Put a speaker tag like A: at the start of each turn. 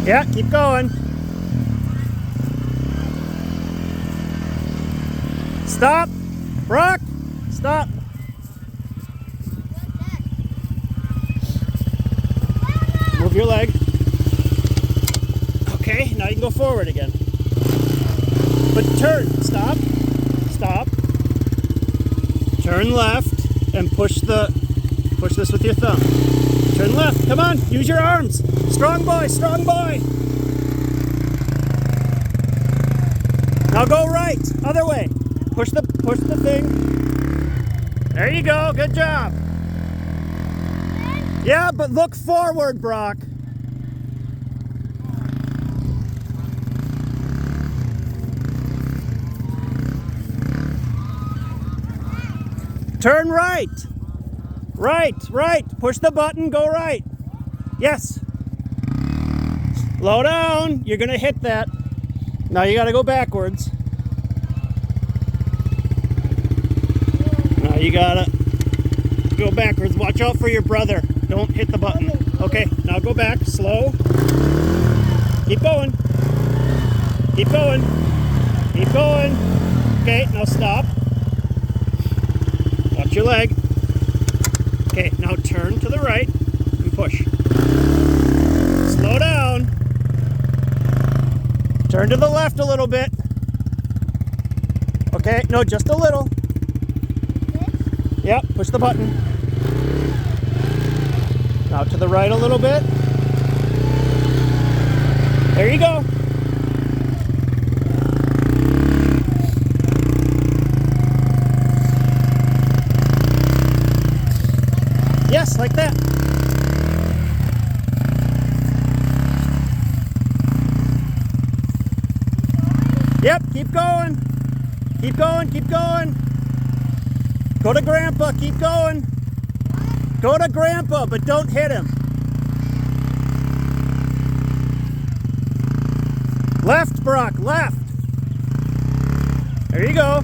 A: Yeah, keep going. Stop. Brock, stop. Move your leg. Okay, now you can go forward again. But turn. Stop. Stop. Turn left and push this with your thumb. Turn left. Come on. Use your arms. Strong boy. Strong boy. Now go right. Other way. Push the thing. There you go. Good job. Yeah, but look forward, Brock. Turn right. Right. Push the button, go right. Yes. Slow down. You're going to hit that. Now you got to go backwards. Now you got to go backwards. Watch out for your brother. Don't hit the button. Okay, now go back. Slow. Keep going. Keep going. Keep going. Okay, now stop. Watch your leg. Okay, now turn to the right and push. Slow down. Turn to the left a little bit. Okay, no, just a little. Yep, push the button. Now to the right a little bit. There you go. Yes, like that. Yep, keep going. Keep going, keep going. Go to Grandpa, keep going. Go to Grandpa, but don't hit him. Left, Brock, left. There you go.